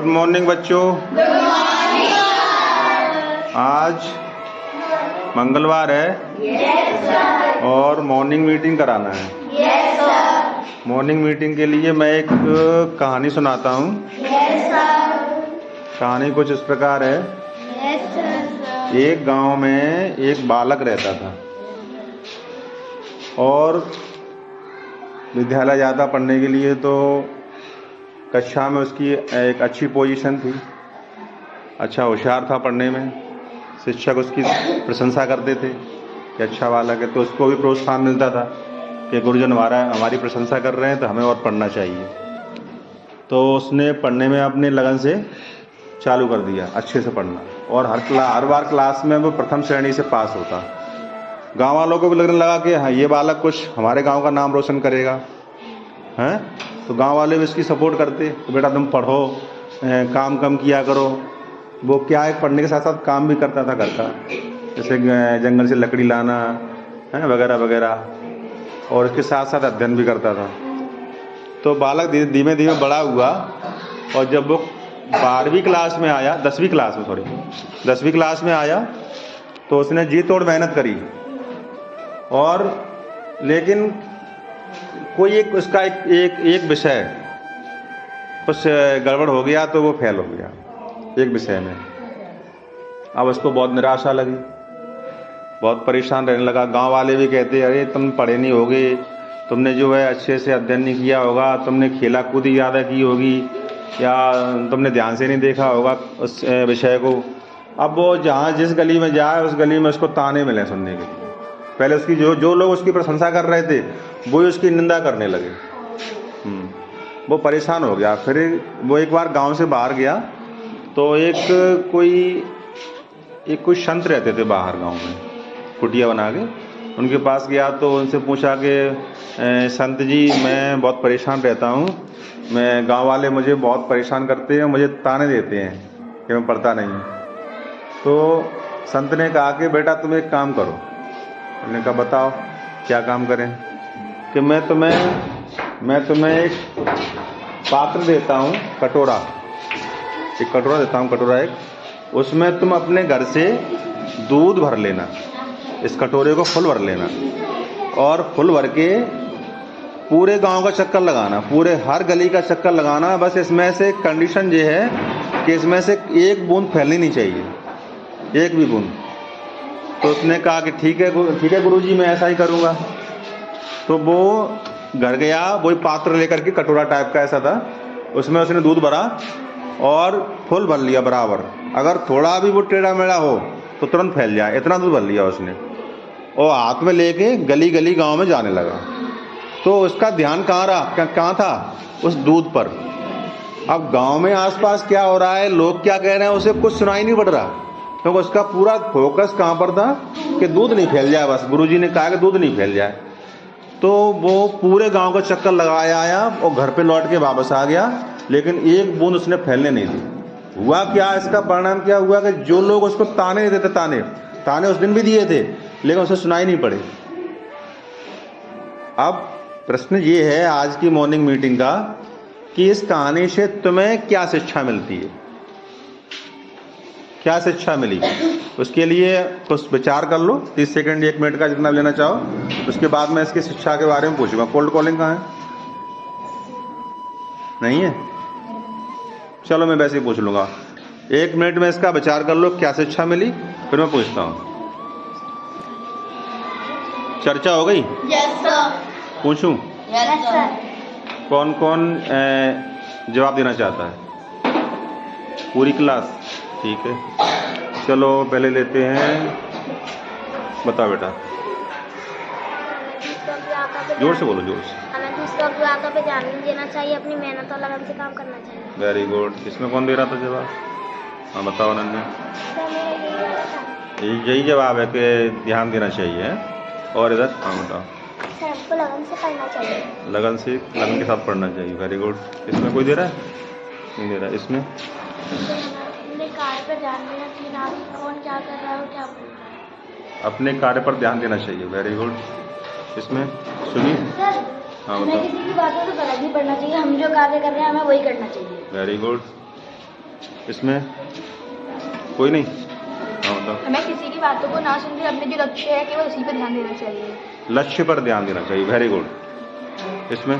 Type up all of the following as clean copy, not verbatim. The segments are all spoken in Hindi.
गुड मॉर्निंग बच्चों। Good morning. आज मंगलवार है। Yes sir. और मॉर्निंग मीटिंग कराना है। Yes sir. मॉर्निंग मीटिंग के लिए मैं एक कहानी सुनाता हूँ। Yes sir. कहानी कुछ इस प्रकार है। Yes sir. एक गांव में एक बालक रहता था और विद्यालय जाता पढ़ने के लिए। तो कक्षा में उसकी एक अच्छी पोजीशन थी, अच्छा होशियार था पढ़ने में। शिक्षक उसकी प्रशंसा करते थे कि अच्छा बालक है, तो उसको भी प्रोत्साहन मिलता था कि गुरुजन हमारी प्रशंसा कर रहे हैं तो हमें और पढ़ना चाहिए। तो उसने पढ़ने में अपने लगन से चालू कर दिया, अच्छे से पढ़ना, और हर बार क्लास में वो प्रथम श्रेणी से पास होता। गांव वालों को भी लगने लगा कि हाँ, ये बालक कुछ हमारे गांव का नाम रोशन करेगा हैं। तो गांव वाले भी इसकी सपोर्ट करते कि बेटा तुम पढ़ो, काम कम किया करो। वो क्या है, पढ़ने के साथ साथ काम भी करता था घर का, जैसे जंगल से लकड़ी लाना है वगैरह वगैरह, और इसके साथ साथ अध्ययन भी करता था। तो बालक धीमे धीमे बड़ा हुआ, और जब वो 12वीं क्लास में आया, 10वीं क्लास में आया, तो उसने जी तोड़ मेहनत करी। और लेकिन कोई उसका एक विषय कुछ गड़बड़ हो गया, तो वो फेल हो गया एक विषय में। अब उसको बहुत निराशा लगी, बहुत परेशान रहने लगा। गांव वाले भी कहते अरे तुम पढ़े नहीं होगे, तुमने जो है अच्छे से अध्ययन नहीं किया होगा, तुमने खेला कूदी ज़्यादा की होगी, या तुमने ध्यान से नहीं देखा होगा उस विषय को। अब वो जहाँ जिस गली में जाए उस गली में उसको ताने मिले सुनने के लिए। पहले उसकी जो लोग उसकी प्रशंसा कर रहे थे वो ही उसकी निंदा करने लगे। वो परेशान हो गया। फिर वो एक बार गांव से बाहर गया, तो कोई संत रहते थे बाहर गांव में, कुटिया बना के। उनके पास गया तो उनसे पूछा कि संत जी, मैं बहुत परेशान रहता हूँ, मैं गांव वाले मुझे बहुत परेशान करते हैं, मुझे ताने देते हैं कि मैं पढ़ता नहीं। तो संत ने कहा कि बेटा तुम एक काम करो। उन्होंने कहा बताओ क्या काम करें। कि मैं तुम्हें एक पात्र देता हूँ, कटोरा देता हूँ, उसमें तुम अपने घर से दूध भर लेना, इस कटोरे को फुल भर लेना, और फुल भर के पूरे गांव का चक्कर लगाना, पूरे हर गली का चक्कर लगाना। बस इसमें से कंडीशन ये है कि इसमें से एक बूंद फैलनी नहीं चाहिए, एक भी बूंद। तो उसने कहा कि ठीक है गुरुजी, मैं ऐसा ही करूँगा। तो वो घर गया, वही पात्र लेकर के, कटोरा टाइप का ऐसा था, उसमें उसने दूध भरा और फुल भर लिया बराबर। अगर थोड़ा भी वो टेढ़ा मेढ़ा हो तो तुरंत फैल जाए, इतना दूध भर लिया उसने, और हाथ में लेके गली गली गांव में जाने लगा। तो उसका ध्यान कहाँ था? उस दूध पर। अब गांव में आसपास क्या हो रहा है, लोग क्या कह रहे हैं, उसे कुछ सुनाई नहीं पड़ रहा, क्योंकि उसका पूरा फोकस कहाँ पर था कि दूध नहीं फैल जाए। बस गुरुजी ने कहा कि दूध नहीं फैल जाए। तो वो पूरे गांव का चक्कर लगाया आया और घर पे लौट के वापस आ गया, लेकिन एक बूंद उसने फैलने नहीं दी। हुआ क्या, इसका परिणाम क्या हुआ कि जो लोग उसको ताने देते, ताने उस दिन भी दिए थे, लेकिन उसे सुनाई नहीं पड़े। अब प्रश्न ये है आज की मॉर्निंग मीटिंग का कि इस कहानी से तुम्हें क्या शिक्षा मिलती है, क्या शिक्षा मिली? उसके लिए कुछ विचार कर लो, 30 सेकंड 1 मिनट का जितना लेना चाहो। उसके बाद मैं इसकी शिक्षा के बारे में पूछूंगा। कोल्ड कॉलिंग कहाँ है? नहीं है? चलो मैं वैसे ही पूछ लूँगा। 1 मिनट में इसका विचार कर लो, क्या शिक्षा मिली, फिर मैं पूछता हूँ। चर्चा हो गई? Yes sir. पूछूं? Yes sir. कौन कौन जवाब देना चाहता है? पूरी क्लास? ठीक है, चलो पहले लेते हैं। बताओ बेटा, जोर से बोलो, जोर से। हमें दूसरों की बातों पे ध्यान नहीं देना चाहिए, अपनी मेहनत और लगन से काम करना चाहिए। Very good. इसमें कौन दे रहा था जवाब? हाँ बताओ अनन्या। यही जवाब है कि ध्यान देना चाहिए। और इधर हाँ बताओ। सबको लगन से पढ़ना चाहिए। लगन के साथ पढ़ना चाहिए। Very good. इसमें कोई दे रहा है? नहीं दे रहा। इसमें अपने कार्य पर ध्यान देना चाहिए, आप कौन क्या कर रहा है और क्या बोल रहा है। अपने कार्य पर ध्यान देना चाहिए। Very good. इसमें सुनिए। हाँ हमें किसी की बातों से फर्क नहीं पड़ना चाहिए, हम जो कार्य कर रहे हैं हमें वही करना चाहिए। Very good. इसमें कोई नहीं? हाँ बताओ। हमें किसी की बातों को ना सुनकर अपने जो लक्ष्य है केवल उसी पर ध्यान देना चाहिए। लक्ष्य पर ध्यान देना चाहिए, वेरी गुड। इसमें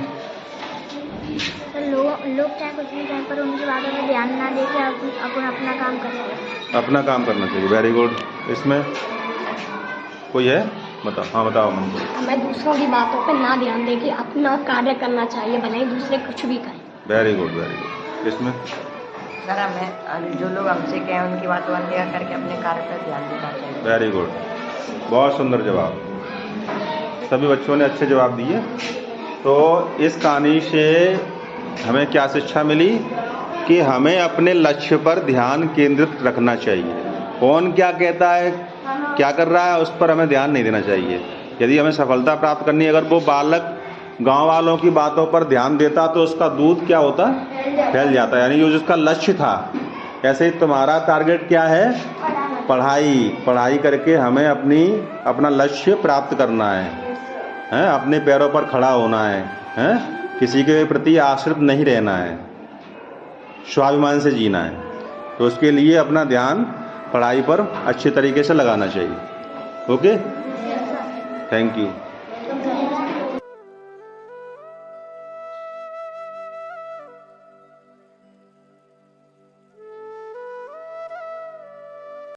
लोग चाहे कुछ भी कहें पर उनकी बातों में ध्यान ना दे के अपन अपना काम करें। अपना काम करना चाहिए, वेरी गुड। इसमें कोई है? बताओ। हाँ बताओ मन। हमें दूसरों की बातों पर ना ध्यान दे के अपना कार्य करना चाहिए, भले ही दूसरे कुछ भी करें। Very good, very good. इसमें सर हमें जो लोग हमसे कहें उनकी बातों पर अनदेखा करके अपने कार्य पर ध्यान देना चाहिए। वेरी गुड, बहुत सुंदर जवाब। सभी बच्चों ने अच्छे जवाब दिए। तो इस कहानी से हमें क्या शिक्षा मिली कि हमें अपने लक्ष्य पर ध्यान केंद्रित रखना चाहिए। कौन क्या कहता है, क्या कर रहा है, उस पर हमें ध्यान नहीं देना चाहिए। यदि हमें सफलता प्राप्त करनी है, अगर वो बालक गांव वालों की बातों पर ध्यान देता तो उसका दूध क्या होता, फैल जाता। यानी जो जिसका लक्ष्य था, ऐसे ही तुम्हारा टारगेट क्या है, पढ़ाई करके हमें अपना लक्ष्य प्राप्त करना है, अपने पैरों पर खड़ा होना है, किसी के प्रति आश्रित नहीं रहना है, स्वाभिमान से जीना है। तो उसके लिए अपना ध्यान पढ़ाई पर अच्छे तरीके से लगाना चाहिए। Okay, thank you.